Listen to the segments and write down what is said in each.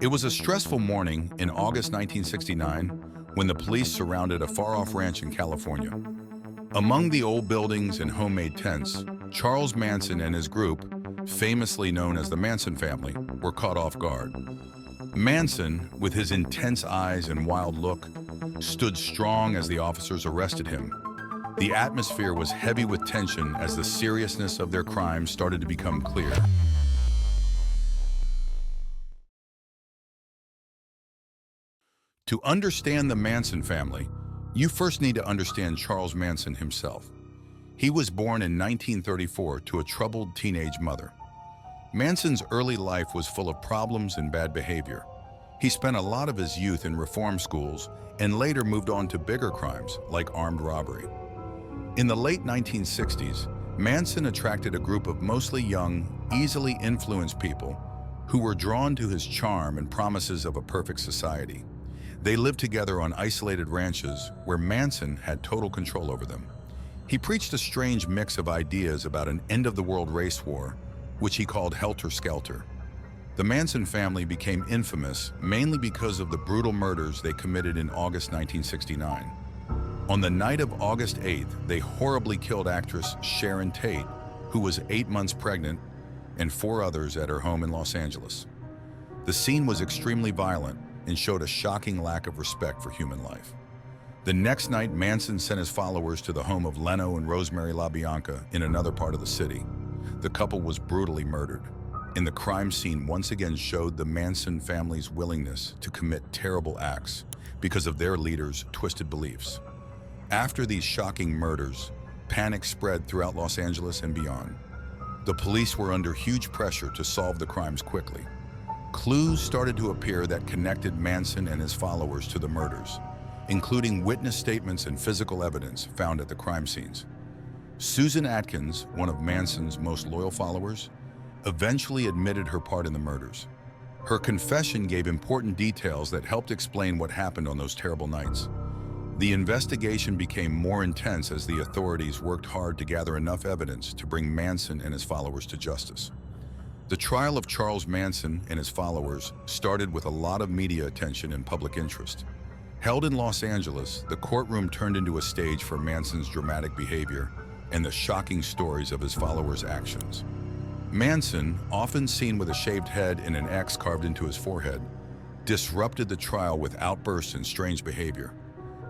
It was a stressful morning in August 1969 when the police surrounded a far-off ranch in California. Among the old buildings and homemade tents, Charles Manson and his group, famously known as the Manson Family, were caught off guard. Manson, with his intense eyes and wild look, stood strong as the officers arrested him. The atmosphere was heavy with tension as the seriousness of their crimes started to become clear. To understand the Manson family, you first need to understand Charles Manson himself. He was born in 1934 to a troubled teenage mother. Manson's early life was full of problems and bad behavior. He spent a lot of his youth in reform schools and later moved on to bigger crimes like armed robbery. In the late 1960s, Manson attracted a group of mostly young, easily influenced people who were drawn to his charm and promises of a perfect society. They lived together on isolated ranches where Manson had total control over them. He preached a strange mix of ideas about an end-of-the-world race war, which he called helter-skelter. The Manson family became infamous mainly because of the brutal murders they committed in August 1969. On the night of August 8th, they horribly killed actress Sharon Tate, who was 8 months pregnant, and 4 others at her home in Los Angeles. The scene was extremely violent and showed a shocking lack of respect for human life. The next night, Manson sent his followers to the home of Leno and Rosemary LaBianca in another part of the city. The couple was brutally murdered, and the crime scene once again showed the Manson family's willingness to commit terrible acts because of their leaders' twisted beliefs. After these shocking murders, panic spread throughout Los Angeles and beyond. The police were under huge pressure to solve the crimes quickly. Clues started to appear that connected Manson and his followers to the murders, including witness statements and physical evidence found at the crime scenes. Susan Atkins, one of Manson's most loyal followers, eventually admitted her part in the murders. Her confession gave important details that helped explain what happened on those terrible nights. The investigation became more intense as the authorities worked hard to gather enough evidence to bring Manson and his followers to justice. The trial of Charles Manson and his followers started with a lot of media attention and public interest. Held in Los Angeles, the courtroom turned into a stage for Manson's dramatic behavior and the shocking stories of his followers' actions. Manson, often seen with a shaved head and an X carved into his forehead, disrupted the trial with outbursts and strange behavior,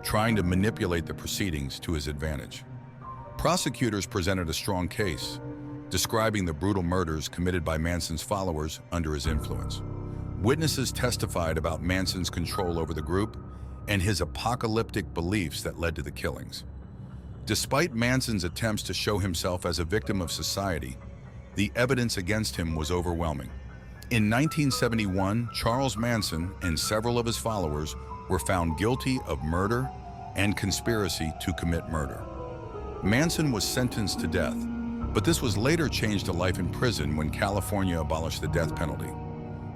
trying to manipulate the proceedings to his advantage. Prosecutors presented a strong case, describing the brutal murders committed by Manson's followers under his influence. Witnesses testified about Manson's control over the group and his apocalyptic beliefs that led to the killings. Despite Manson's attempts to show himself as a victim of society, the evidence against him was overwhelming. In 1971, Charles Manson and several of his followers were found guilty of murder and conspiracy to commit murder. Manson was sentenced to death, but this was later changed to life in prison when California abolished the death penalty.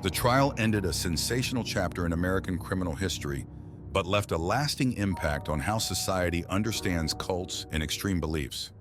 The trial ended a sensational chapter in American criminal history, but left a lasting impact on how society understands cults and extreme beliefs.